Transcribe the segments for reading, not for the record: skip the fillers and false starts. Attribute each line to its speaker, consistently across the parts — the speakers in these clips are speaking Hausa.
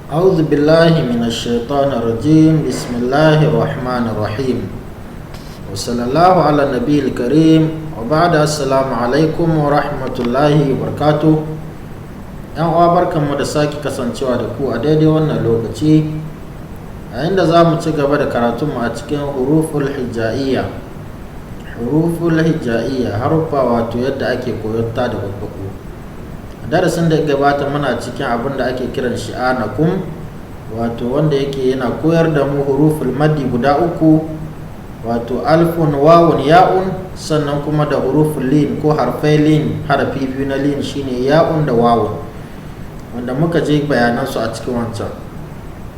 Speaker 1: أعوذ بالله من الشيطان الرجيم بسم الله الرحمن الرحيم وصلى الله على النبي الكريم وبعد السلام عليكم ورحمة الله وبركاته. ‘Yan uwa barkanmu da sake kasancewa da ku a daidai wannan lokaci a inda za mu ci gaba da karatunmu a cikin huruful hija'iyya. Huruful hija'iyya haruffa wato yadda ake koyon ta da babbaku. Darasin da ya gabata muna cikin abin da ake kiran shi anakum, wato wanda yake yana koyar da mu huruful maddi guda uku, wato alfun, wawun, ya'un, sannan kuma da huruful lin ko harfai lin, harafi biyu na lin shine ya'un da wawun, wanda muka je bayanan su a cikin wancan.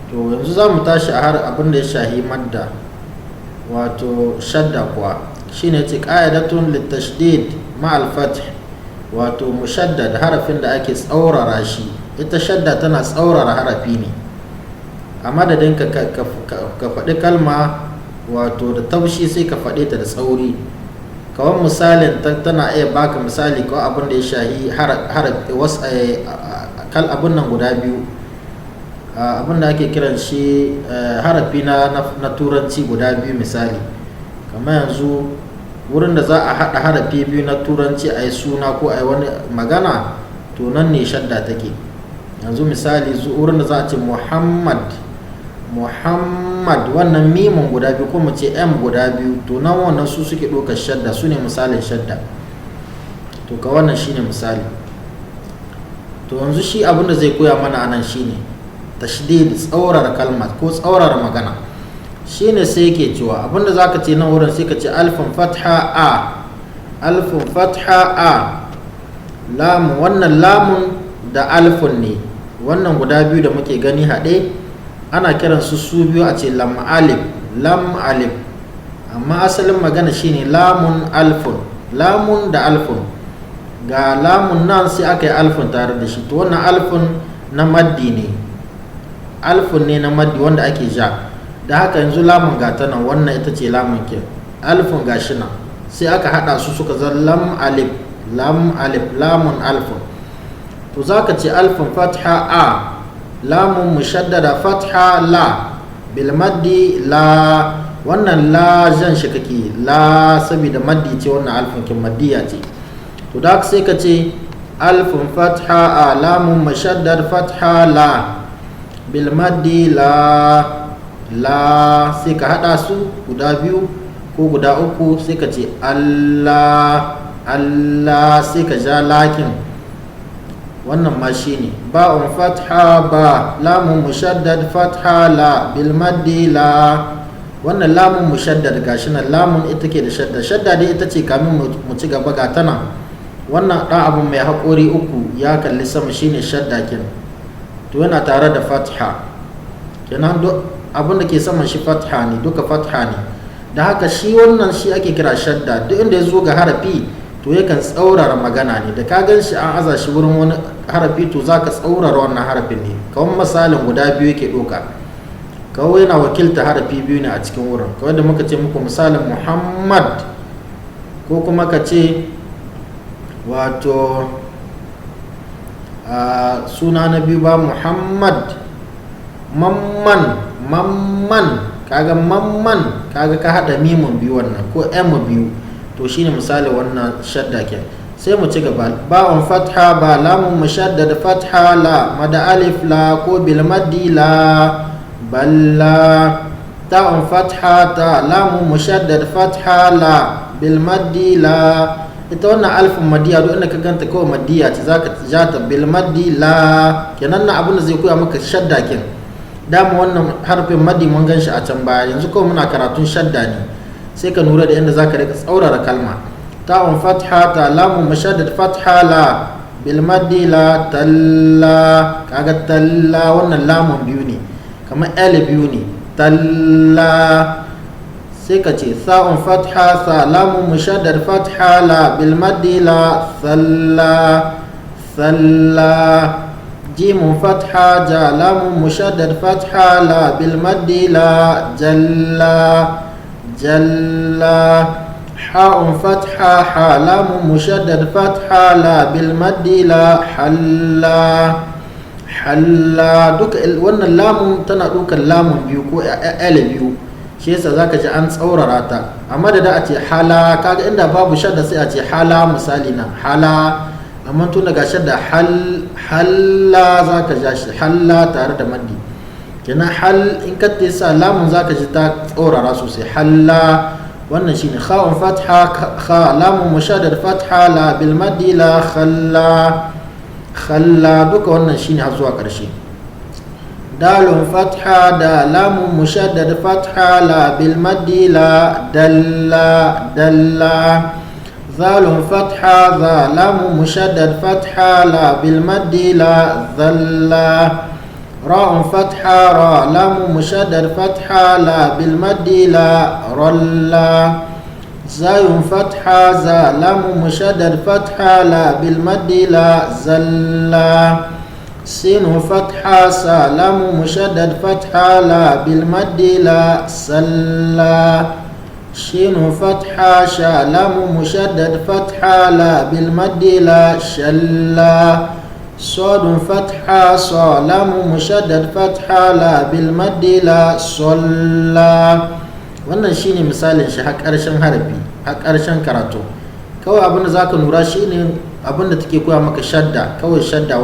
Speaker 1: To yanzu za mu tashi a har abin da ya shahi madda, wato shadda kuwa shine ce qa'idatun litashdid ma'al fath, wato mushaddad harafin da ake tsaurara shi. Ita shadda tana tsaurara harafi ne, a madadin ka faɗi kalma wato da taushi sai ka faɗe ta da tsauri. Kawai misalin tana iya baka misali kawai abin da ya shahi abin nan guda biyu, abin da ake kiran shi harafi na turanci guda biyu. Misali kamar yanzu wurin da za a haɗa harafi biyu na turanci a yi suna ko a yi wani magana, to nan ne shadda take. Yanzu misali wurin da za a ce muhammad, wannan mimun guda biyu ko mu ce m guda biyu, to nan wannan su suke ɗaukar shadda, su ne misalin shadda. To ka wannan shine misali. To yanzu shi abin da zai koya mana anan shine tashdid, tsaurara kalma ko tsaurara magana. Shine sai yake cewa abinda zaka ce nan wurin sai ka ce alfun fatha a, alfun fatha a, lamun, wannan lamun da alfun ne, wannan guda biyu da muke gani haɗe ana kiran su biyu a ce lam alif, lam alif, amma asalin magana shine lamun alfun, lamun da alfun. Ga lamun nan sai aka yi alfun tare da shi, to wannan alfun na maddi ne, alfun ne na maddi wanda ake ja. Da haka yanzu lamun gata nan, wannan ita ce lamun ke, alfun gashi nan, sai aka hada su suka zan lam alif, lam alif, lamun alfun. To zaka ce alfun fatha a, lamun mushaddada fatha la, bil maddi la, wannan la jan shi kake la saboda maddi ce, wannan alfun kin maddiya ce. To da haka sai ka ce alfun fatha a, lamun mushaddad fatha la, bil maddi la, sai ka hada su guda biyu ko guda uku, sai ka ce Allah, sai ka ja lakin. Wannan ma shine ba'un fatha ba, lamun mushaddad fatha la, bil maddi la, wannan lamun mushaddad gashi nan, lamun ita ke da shadda. Shadda dai ita ce kamin mu ci gaba ga tana, wannan dan abu mai haƙori uku ya kalli sama shine shadda kin, to yana tare da fatha kenan, abin da ke saman shi fatha ne, duka fatha ne. Da haka shi wannan shi ake kira shadda. Duk inda ya zo ga harafi to yakan tsaurara magana ne, da ka gan shi an aza shi wurin wani harafi to za ka tsaurara wannan harafin ne. Kawai misalin guda biyu yake ɗauka, kawai yana wakilta harafi biyu ne a cikin wurin. Kawai da muka ce muku misalin muhammad, ko kuma ka ce wato suna na biyu ba muhammad, mamman, kaga mamman, kaga ka hada mimun biyu wannan ko m biyu, to shine misali wannan shadda ke. Sai mu ci gaba, ba'un fatha ba, lamun mushaddad fatha la, mada alif la ko bil maddi la, balla, ta'un fatha ta, lamun mushaddad fatha la, bil maddi la. Ita wannan alfin madiya duk inda ka ganta kawai madiya ce, zaka ja ta bil maddi la, kenan na abin da zai koya maka shadda kin. Dama wannan harfin maddi mun gan shi a can baya, yanzu kawai muna karatun shadda ne. Sai ka lura da yadda zaka rika tsaurara kalma. Ta'un fatha ta, lamun mushaddad fatha la, bil maddi la, talla, kaga talla, wannan lamun biyu ne kamar l biyu ne, talla. Sai ka ce sa'un fatha sa, lamun mushaddad fatha la, bil maddi la, salla, jimun fatha ja, lamun mushaddad fatha la, bil maddi la, jalla, ha'un fatha ha, lamun mushaddad fatha la, bil maddi la, halla, halla duka wannan lamun tana ɗaukar lamun biyu ko l biyu, shi yasa zaka ji an tsaurara ta, amma da a ce hala kaga inda babu shadda sai a ce hala misali nan hala, amma tun daga shadda halla zaka ja shi halla tare da maddi kenan hal in ka sa lamun zaka ji ta tsaurara sosai halla. wannan shine kha'un fatha kha lamun mushaddad fatha la bil maddi la khalla duka wannan shine har zuwa ƙarshe. dalun fatha da lamun mushaddad fatha la bil maddi la dalla. zalun fatha za lamun mushaddad fatha la bil maddi la dhalla. راء فتحة را لام مشدد فتحة لا بالمد لا رلا. زاي فتحة زا لام مشدد فتحة لا بالمد لا زلا. سين فتحة سا لام مشدد فتحة لا بالمد لا سلا. شين فتحة شا لام مشدد فتحة لا بالمد لا شلا. صاد فتحة صا لام مشدد فتحة لا بالمد لا صلا. wannan shine misalin shi har ƙarshen harafi har ƙarshen karatu. kawai abin da zaka lura shine abin da take koya maka shadda, kawai shadda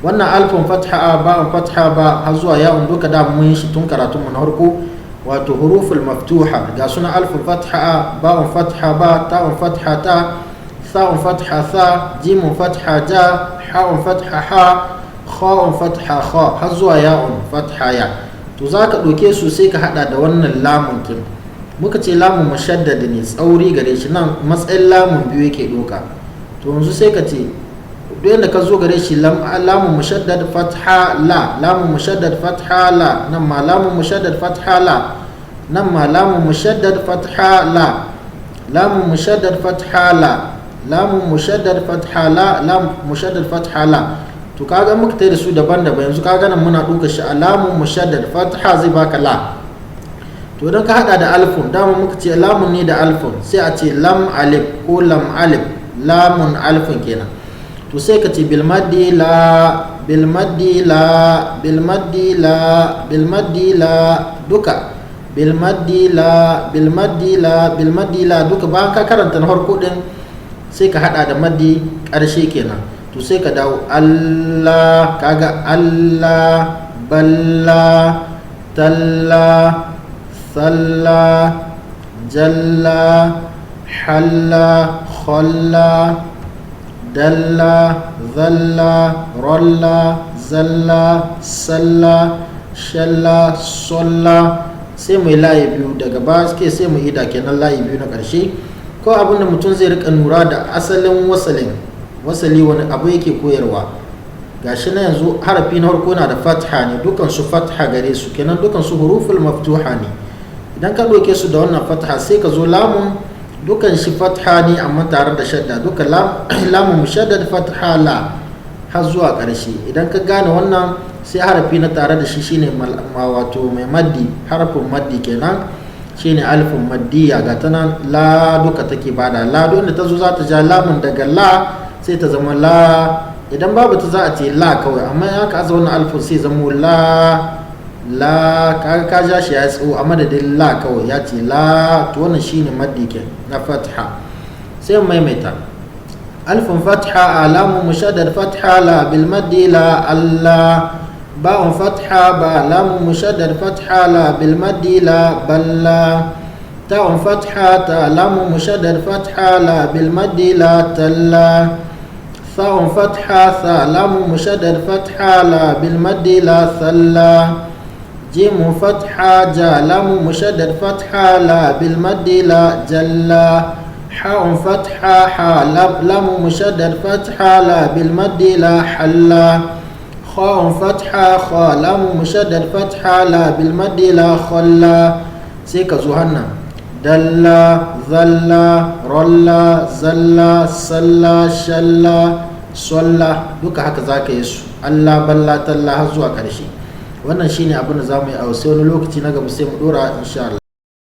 Speaker 1: wannan alfin fatha ba'un fatha ba har zuwa ya'un duka da mun shi tun karatun mu na farko, wato huruful maftuha ga suna alfin fatha ba'un fatha ba ta'un fatha ta ثاء فتحة ثاء جيم فتحة جا حاء فتحة حاء خاء فتحة خاء har zuwa ya'un fatha ya. to zaka ɗauke su sai ka hada da wannan lamun kin, muka ce lamun mushaddad ne tsauri gare shi, nan matsayin lamun biyu yake ɗauka. to yanzu sai ka ce duk yanda ka zo gare shi lamun mushaddad fatha la lamun mushaddad fatha la, nan ma lamun mushaddad fatha la, nan ma lamun mushaddad fatha la, lamun mushaddad fatha la, lamun mushaddad fatha la, lam mushaddad fatha la. to kaga muka tayi da su daban-daban, yanzu kaga nan muna duka shi lamun mushaddad fatha zai baka la. to idan ka hada da alfun, dama muka ce lamun ne da alfun, sai a ce lam alif ko lam alif, lamun alfun kenan. to sai ka ce bil maddi la bil maddi la bil maddi la bil maddi la duka bil maddi la bil maddi la bil maddi la duka. bayan ka karanta na farko din sai ka hada da maddi ƙarshe kenan. to sai ka dawo Allah, kaga Allah balla talla thalla jalla halla khalla dalla dhalla ralla zalla salla shalla solla. sai mu yi layi biyu daga ba sai mu yi da kenan layi biyu na ƙarshe. ko abinda mutum zai rika nura da asalin wasali wani abu yake koyarwa. gashi na yanzu harafi na farko na da fatha ne, dukan su fatha gare su kenan, dukan su huruful maftuha ne. idan ka ɗauke su da wannan fatha sai ka zo lamun dukan shi fatha ne amma tare da shadda, duka lamun mushaddad fatha la har zuwa ƙarshe. idan ka gane wannan sai harafi na tare da shi shine wato mai maddi, harafin maddi kenan shine alfin maddiya. ga ta nan la duka take bada la, duk inda ta zo za ta ja lamun daga la sai ta zama la. idan babu ta za a ce la kawai, amma in aka aza wannan alfin sai zamo la kaga ka ja shi ya tsawo a madadin la kawai ya ce la. to wannan shine maddi ke na fatha. sai maimaita alfin fatha alamun mushaddad fatha la bil maddi la Allah. باء فتحة با لام مشدد فتحة لا بالمد لا بلا. تاء فتحة تا لام مشدد فتحة لا بالمد لا تلا. ثاء فتحة ثا لام مشدد فتحة لا بالمد لا ثلا. جيم فتحة جا لام مشدد فتحة لا بالمد لا جلا. حاء فتحة حا لام مشدد فتحة لا بالمد لا حلا. خاء فتحة خا لام مشدد فتحة لا بالمد لا خلا. سيكا زهنا دلا ظلا رلا زلا سلا شلا صلا duka haka zaka yi su Allah balla talla har zuwa ƙarshe. wannan shine abin da zamu yi a sai wani lokaci na gaba sai mu dora insha Allah.